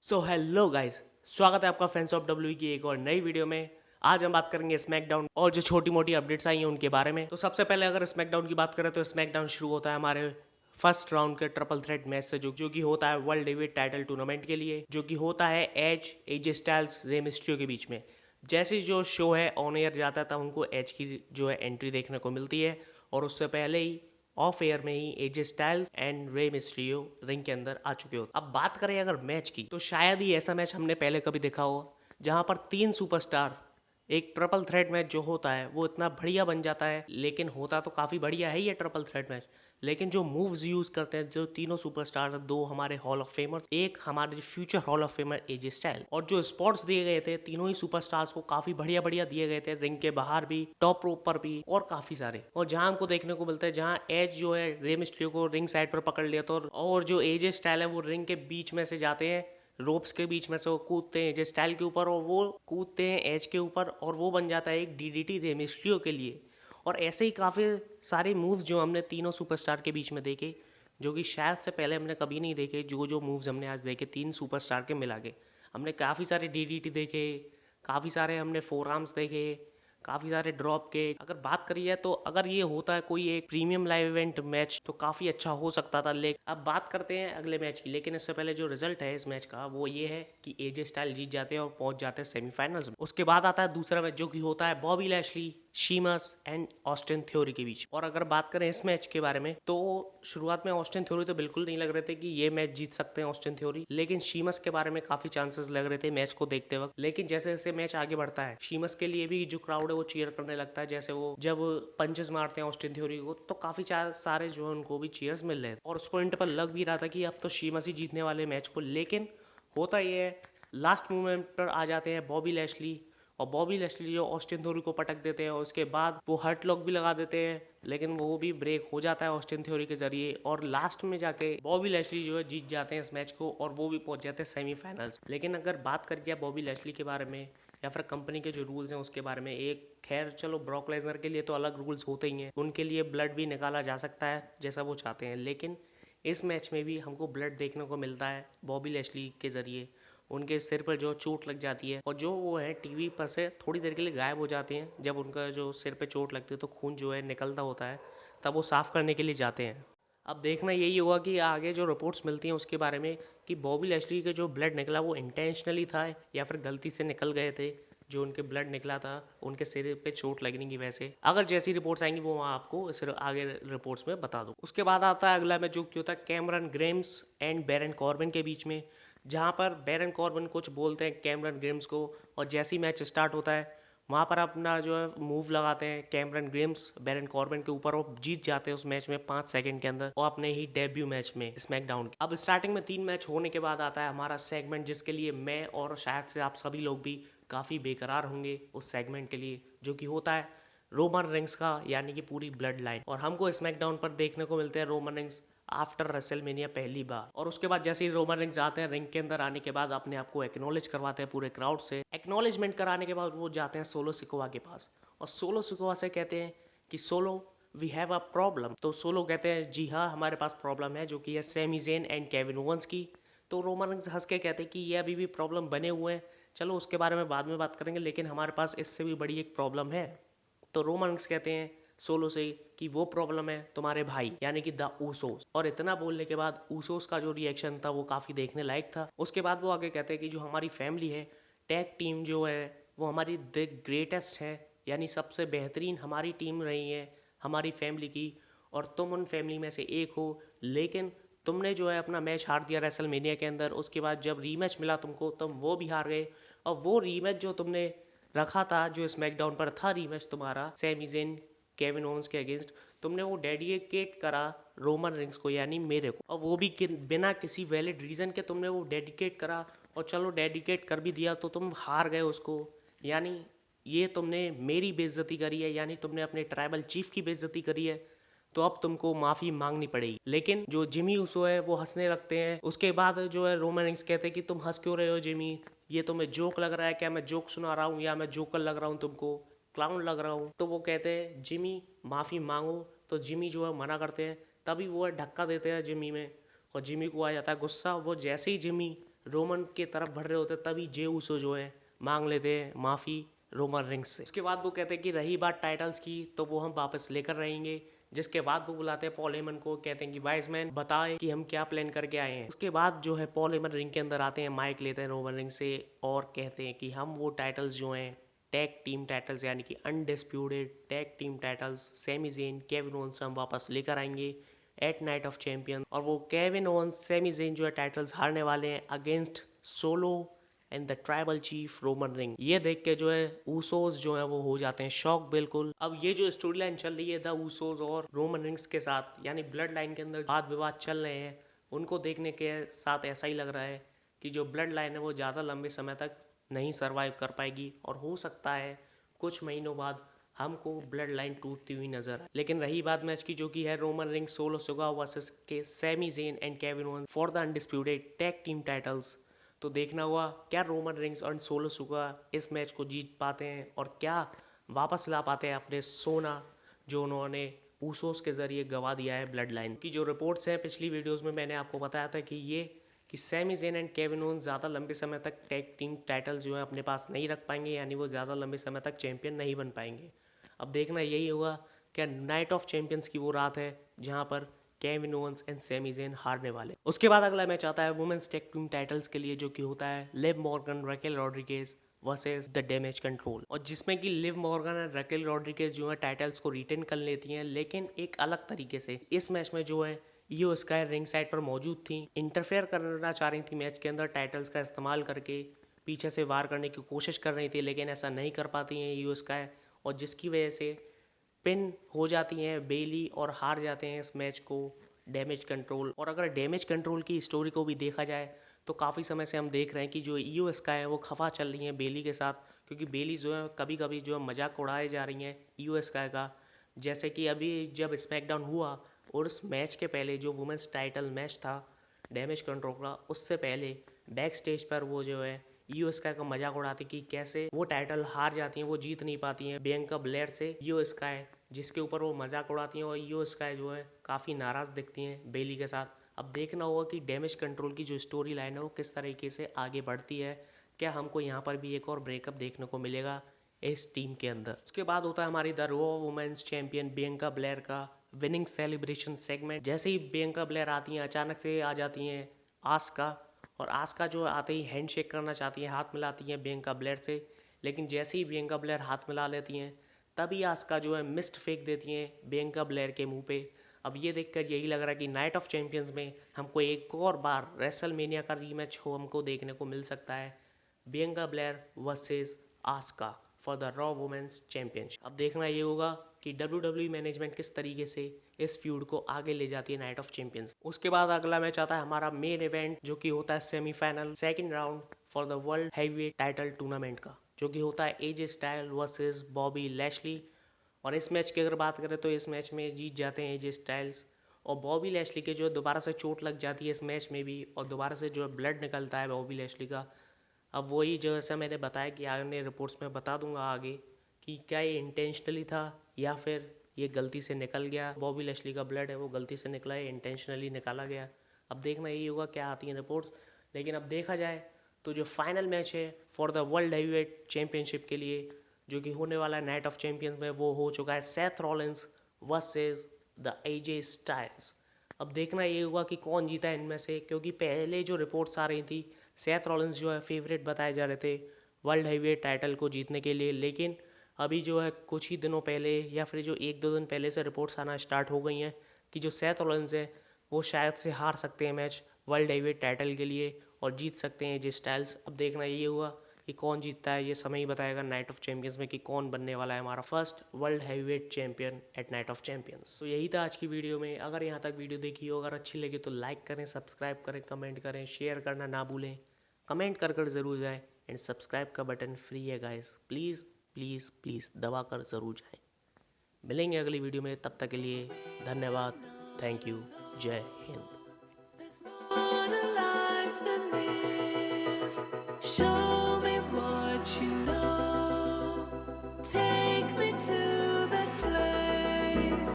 So hello guys, स्वागत है आपका फैंस ऑफ डब्ल्यू की एक और नई वीडियो में। आज हम बात करेंगे स्मैकडाउन और जो छोटी मोटी अपडेट्स आई हैं उनके बारे में। तो सबसे पहले अगर स्मैकडाउन की बात करें तो स्मैकडाउन शुरू होता है हमारे फर्स्ट राउंड के ट्रिपल थ्रेट मैच से जो कि होता है वर्ल्ड हेवीवेट टाइटल टूर्नामेंट के लिए, जो कि होता है एज एजे स्टाइल्स रे मिस्ट्रियो के बीच में। जैसे जो शो है ऑन एयर जाता है तब उनको एज की जो है एंट्री देखने को मिलती है, और उससे पहले ही ऑफ एयर में ही एजे स्टाइल्स एंड रे मिस्ट्रियो रिंग के अंदर आ चुके होते। अब बात करें अगर मैच की, तो शायद ही ऐसा मैच हमने पहले कभी देखा हो जहां पर तीन सुपरस्टार एक ट्रिपल थ्रेट मैच जो होता है वो इतना बढ़िया बन जाता है। लेकिन होता तो काफ़ी बढ़िया है ये ट्रिपल थ्रेट मैच, लेकिन जो मूव्स यूज़ करते हैं जो तीनों सुपरस्टार, दो हमारे हॉल ऑफ फेमर्स, एक हमारे future hall of famer AJ style, और जो स्पॉट्स दिए गए थे तीनों ही सुपरस्टार्स को काफ़ी बढ़िया बढ़िया दिए गए थे, रिंग के बाहर भी, टॉप रोप पर भी, और काफ़ी सारे। और जहां हमको देखने को मिलता है जहां एज जो है रे मिस्ट्रियो को रिंग साइड पर पकड़ लिया था, और जो एजे स्टाइल है वो रिंग के बीच में से जाते हैं, रोप्स के बीच में से वो कूदते हैं एज स्टाइल के ऊपर, और वो कूदते हैं एज के ऊपर, और वो बन जाता है एक डीडीटी रे मिस्ट्रियो के लिए। और ऐसे ही काफ़ी सारे मूव्स जो हमने तीनों सुपरस्टार के बीच में देखे, जो कि शायद से पहले हमने कभी नहीं देखे। जो जो मूव्स हमने आज देखे तीन सुपरस्टार के मिला के, हमने काफ़ी सारे डीडीटी देखे, काफ़ी सारे हमने फोर आर्म्स देखे, काफ़ी सारे ड्रॉप के। अगर बात करी है तो अगर ये होता है कोई एक प्रीमियम लाइव इवेंट मैच तो काफ़ी अच्छा हो सकता था। लेकिन अब बात करते हैं अगले मैच की, लेकिन इससे पहले जो रिजल्ट है इस मैच का वो ये है कि एजे स्टाइल जीत जाते हैं और पहुंच जाते हैं सेमीफाइनल्स में। उसके बाद आता है दूसरा मैच जो कि होता है Bobby Lashley, Sheamus and Austin Theory के बीच। और अगर बात करें इस मैच के बारे में तो शुरुआत में ऑस्टिन थ्योरी तो बिल्कुल नहीं लग रहे थे कि ये मैच जीत सकते हैं ऑस्टिन थ्योरी, लेकिन शीमस के बारे में काफी चांसेस लग रहे थे मैच को देखते वक्त। लेकिन जैसे जैसे मैच आगे बढ़ता है शीमस के लिए भी जो क्राउड है वो चीयर करने लगता है। जैसे वो जब पंचेस मारते हैं ऑस्टिन थ्योरी को तो काफी सारे जो है उनको भी चीयर्स मिल रहे थे, और उस पॉइंट पर लग भी रहा था कि अब तो शीमस ही जीतने वाले मैच को। लेकिन होता ये है लास्ट मोमेंट पर आ जाते हैं बॉबी लैशली, और बॉबी लेस्ली जो ऑस्टिन थ्योरी को पटक देते हैं, और उसके बाद वो हर्ट लॉक भी लगा देते हैं, लेकिन वो भी ब्रेक हो जाता है ऑस्टिन थ्योरी के जरिए, और लास्ट में जाके बॉबी लेस्ली जो है जीत जाते हैं इस मैच को, और वो भी पहुंच जाते हैं सेमीफाइनल्स। लेकिन अगर बात करिए बॉबी लेस्ली के बारे में या फिर कंपनी के जो रूल्स हैं उसके बारे में, एक खैर चलो ब्रॉक लेसनर के लिए तो अलग रूल्स होते ही हैं, उनके लिए ब्लड भी निकाला जा सकता है जैसा वो चाहते हैं, लेकिन इस मैच में भी हमको ब्लड देखने को मिलता है बॉबी लेस्ली के जरिए। उनके सिर पर जो चोट लग जाती है, और जो वो है टीवी पर से थोड़ी देर के लिए गायब हो जाते हैं। जब उनका जो सिर पे चोट लगती है तो खून जो है निकलता होता है, तब वो साफ़ करने के लिए जाते हैं। अब देखना यही होगा कि आगे जो रिपोर्ट्स मिलती हैं उसके बारे में, कि बॉबी लैशली के जो ब्लड निकला वो इंटेंशनली था या फिर गलती से निकल गए थे। जो उनके ब्लड निकला था उनके सिर पे चोट लगने की वजह से, अगर जैसी रिपोर्ट्स आएंगी वो मैं आपको सिर्फ आगे रिपोर्ट्स में बता दूँ। उसके बाद आता है अगला मैच जो कि होता है Cameron Grimes and Baron Corbin के बीच में, जहाँ पर बैरन कॉर्बिन कुछ बोलते हैं कैमरन ग्रेम्स को, और जैसे ही मैच स्टार्ट होता है वहाँ पर अपना जो है मूव लगाते हैं कैमरन ग्रेम्स बैरन कॉर्बिन के ऊपर, और जीत जाते हैं उस मैच में 5 सेकंड के अंदर, और अपने ही डेब्यू मैच में स्मैकडाउन। अब स्टार्टिंग में 3 मैच होने के बाद आता है हमारा सेगमेंट, जिसके लिए मैं और शायद से आप सभी लोग भी काफ़ी बेकरार होंगे उस सेगमेंट के लिए, जो कि होता है रोमन रिंग्स का, यानी कि पूरी ब्लड लाइन। और हमको स्मैकडाउन पर देखने को मिलते हैं रोमन रिंग्स आफ्टर रेसलमेनिया पहली बार। और उसके बाद जैसे ही रोमन रिंग्स आते हैं रिंग के अंदर आने के बाद अपने आप को एक्नॉलेज करवाते हैं पूरे क्राउड से। एक्नॉलेजमेंट कराने के बाद वो जाते हैं सोलो सिकोवा के पास, और सोलो सिकोवा से कहते हैं कि solo we have a problem. तो सोलो कहते हैं जी हाँ हमारे पास प्रॉब्लम है, जो कि है Sami Zayn and Kevin Owens की। तो रोमन रिंग्स हंस के कहते हैं कि ये अभी भी प्रॉब्लम बने हुए हैं, चलो उसके बारे में बाद में बात करेंगे, लेकिन हमारे पास इससे भी बड़ी एक प्रॉब्लम है। तो रोमन रिंग्स कहते हैं सोलो से कि वो प्रॉब्लम है तुम्हारे भाई यानी कि द ऊसोस। और इतना बोलने के बाद ऊसोस का जो रिएक्शन था वो काफ़ी देखने लायक था। उसके बाद वो आगे कहते हैं कि जो हमारी फैमिली है, टैग टीम जो है वो हमारी द ग्रेटेस्ट है, यानी सबसे बेहतरीन हमारी टीम रही है हमारी फैमिली की, और तुम उन फैमिली में से एक हो। लेकिन तुमने जो है अपना मैच हार दिया रेसलमेनिया के अंदर, उसके बाद जब रीमैच मिला तुमको तुम वो भी हार गए, और वो रीमैच जो तुमने रखा था जो स्मैकडाउन पर था रीमैच तुम्हारा सैमी ज़ेन केविन ओवंस के अगेंस्ट, तुमने वो डेडिकेट करा रोमन रिंग्स को यानी मेरे को, और वो भी बिना किसी वैलिड रीज़न के तुमने वो डेडिकेट करा। और चलो डेडिकेट कर भी दिया तो तुम हार गए उसको, यानी ये तुमने मेरी बेइज्जती करी है, यानी तुमने अपने ट्राइबल चीफ की बेइज्जती करी है, तो अब तुमको माफ़ी मांगनी पड़ेगी। लेकिन जो जिमी ऊसो है वो हंसने लगते हैं। उसके बाद जो है रोमन रिंग्स कहते हैं कि तुम हंस क्यों रहे हो जिमी, ये तुम्हें जोक लग रहा है क्या, मैं जोक सुना रहा हूँ या मैं जोकर लग रहा हूँ तुमको, क्लाउन लग रहा हूँ। तो वो कहते हैं जिमी माफ़ी मांगो, तो जिमी जो है मना करते हैं। तभी वो है धक्का देते हैं जिमी में, और जिमी को आ जाता है गुस्सा। वो जैसे ही जिमी रोमन के तरफ बढ़ रहे होते तभी जे ऊसो जो है मांग लेते हैं माफ़ी रोमन रिंग्स से। उसके बाद वो कहते हैं कि रही बात टाइटल्स की तो वो हम वापस लेकर रहेंगे, जिसके बाद वो बुलाते हैं पॉल हेमन को, कहते हैं कि वाइज मैन बताए कि हम क्या प्लान करके आए हैं। उसके बाद जो है पॉल हेमन रिंग के अंदर आते हैं, माइक लेते हैं रोमन रिंग से और कहते हैं कि हम वो टाइटल्स जो हैं टैग टीम टाइटल्स यानी कि undisputed tag team titles Sami Zayn Kevin Owens हम वापस लेकर आएंगे एट नाइट ऑफ चैंपियन। और वो केविन ओवंस सैमी ज़ेन जो है टाइटल्स हारने वाले हैं against solo and the tribal chief Roman ring. ये देख के जो है ऊसोस जो है वो हो जाते हैं शॉक बिल्कुल। अब ये जो स्टोरी लाइन चल रही है द ऊसोस और रोमन रिंग्स के साथ यानी ब्लड लाइन के अंदर वाद विवाद चल रहे हैं, उनको देखने के साथ ऐसा ही लग रहा है कि जो ब्लड लाइन है वो ज़्यादा लंबे समय तक नहीं सर्वाइव कर पाएगी और हो सकता है कुछ महीनों बाद हमको ब्लड लाइन टूटती हुई नजर आए। लेकिन रही बात मैच की जो कि है Roman Reigns Solo Sikoa versus के Sami Zayn and Kevin Owens for the undisputed tag team titles, तो देखना हुआ क्या रोमन रिंग्स और सोलो सिकोआ इस मैच को जीत पाते हैं और क्या वापस ला पाते हैं अपने सोना जो उन्होंने ऊसोस के जरिए गवा दिया है ब्लड लाइन की। जो रिपोर्ट्स हैं पिछली वीडियोस में मैंने आपको बताया था कि Sami Zayn and Kevin Owens ज़्यादा लंबे समय तक टैग टीम टाइटल जो है अपने पास नहीं रख पाएंगे, यानी वो ज़्यादा लंबे समय तक चैंपियन नहीं बन पाएंगे। अब देखना यही होगा क्या नाइट ऑफ चैंपियंस की वो रात है जहां पर Kevin Owens and Sami Zayn हारने वाले। उसके बाद अगला मैच आता है वुमेन्स टैग टीम टाइटल्स के लिए जो कि होता है Liv Morgan Raquel Rodriguez versus the Damage Control, और जिसमें कि लिव मॉर्गन और रैकेल रॉड्रिगेज जो है टाइटल्स को रिटेन कर लेती हैं, लेकिन एक अलग तरीके से। इस मैच में जो है ईओ स्काई रिंग साइड पर मौजूद थी, इंटरफेयर करना चाह रही थी मैच के अंदर टाइटल्स का इस्तेमाल करके, पीछे से वार करने की कोशिश कर रही थी लेकिन ऐसा नहीं कर पाती हैं ईओ स्काई, और जिसकी वजह से पिन हो जाती हैं बेली और हार जाते हैं इस मैच को डैमेज कंट्रोल। और अगर डैमेज कंट्रोल की स्टोरी को भी देखा जाए तो काफ़ी समय से हम देख रहे हैं कि जो ईओ स्काई है वो खफा चल रही है बेली के साथ, क्योंकि बेली जो है कभी कभी जो है मजाक उड़ाए जा रही हैं ईओ स्काई का। जैसे कि अभी जब स्मैकडाउन हुआ और उस मैच के पहले जो वुमेन्स टाइटल मैच था डैमेज कंट्रोल का, उससे पहले बैक स्टेज पर वो जो है ईओ स्काई का मजाक उड़ाती कि कैसे वो टाइटल हार जाती हैं, वो जीत नहीं पाती हैं बियंका ब्लेयर से ईओ स्काई, जिसके ऊपर वो मजाक उड़ाती हैं और ईओ स्काई जो है काफ़ी नाराज़ दिखती हैं बेली के साथ। अब देखना होगा कि डैमेज कंट्रोल की जो स्टोरी लाइन है वो किस तरीके से आगे बढ़ती है, क्या हमको यहाँ पर भी एक और ब्रेकअप देखने को मिलेगा इस टीम के अंदर। उसके बाद होता है हमारी the Raw women's champion Bianca Belair का विनिंग सेलिब्रेशन सेगमेंट। जैसे ही बियंका ब्लेयर आती हैं अचानक से आ जाती हैं आस्का, और आस्का जो आते ही हैंडशेक करना चाहती हैं, हाथ मिलाती हैं बियंका ब्लेयर से, लेकिन जैसे ही बियंका ब्लेयर हाथ मिला लेती हैं तभी आस्का जो है मिस्ट फेंक देती हैं बियंका ब्लेयर के मुंह पे। अब ये देखकर यही लग रहा है कि नाइट ऑफ चैंपियंस में हमको एक और बार रेसलमेनिया का रीमैच हो हमको देखने को मिल सकता है, Bianca Belair versus Asuka for the Raw women's championship. अब देखना ये होगा कि WWE मैनेजमेंट किस तरीके से इस फ्यूड को आगे ले जाती है नाइट ऑफ चैंपियंस। उसके बाद अगला मैच आता है हमारा मेन इवेंट जो कि होता है semifinal second round for the world heavyweight title tournament का, जो कि होता है एजे स्टाइल वर्सेस बॉबी लैशली। और इस मैच की अगर बात करें तो इस मैच में जीत जाते हैं एजे स्टाइल्स, और बॉबी लैशली के जो है दोबारा से चोट लग जाती है इस मैच में भी, और दोबारा से जो है ब्लड निकलता है बॉबी लैशली का। अब वही जैसा मैंने बताया कि आगे रिपोर्ट्स में बता दूंगा आगे कि क्या ये इंटेंशनली था या फिर ये गलती से निकल गया, बॉबी लैशली का ब्लड है वो गलती से निकला है इंटेंशनली निकाला गया। अब देखना यही होगा क्या आती हैं रिपोर्ट्स। लेकिन अब देखा जाए तो जो फाइनल मैच है for the world heavyweight championship के लिए जो कि होने वाला है नाइट ऑफ चैंपियंस में, वो हो चुका है Seth Rollins versus the AJ Styles. अब देखना ये होगा कि कौन जीता है इनमें से, क्योंकि पहले जो रिपोर्ट्स आ रही थी सेथ रॉलिंस जो है फेवरेट बताए जा रहे थे वर्ल्ड हैवीवेट टाइटल को जीतने के लिए, लेकिन अभी जो है कुछ ही दिनों पहले या फिर जो एक दो दिन पहले से रिपोर्ट्स आना स्टार्ट हो गई हैं कि जो सेथ रॉलिंस है वो शायद से हार सकते हैं मैच वर्ल्ड हैवीवेट टाइटल के लिए और जीत सकते हैं एजे स्टाइल्स। अब देखना ये हुआ कि कौन जीतता है, ये समय ही बताएगा नाइट ऑफ चैंपियंस में कि कौन बनने वाला है हमारा first world heavyweight champion at night of champions. तो यही था आज की वीडियो में। अगर यहाँ तक वीडियो देखी हो, अगर अच्छी लगी तो लाइक करें, सब्सक्राइब करें, कमेंट करें, शेयर करना ना भूलें, कमेंट कर ज़रूर जाएं, एंड सब्सक्राइब का बटन फ्री है गाइस, प्लीज़ प्लीज़ प्लीज़ दबा कर ज़रूर जाएं। मिलेंगे अगली वीडियो में, तब तक के लिए धन्यवाद, थैंक यू, जय हिंद।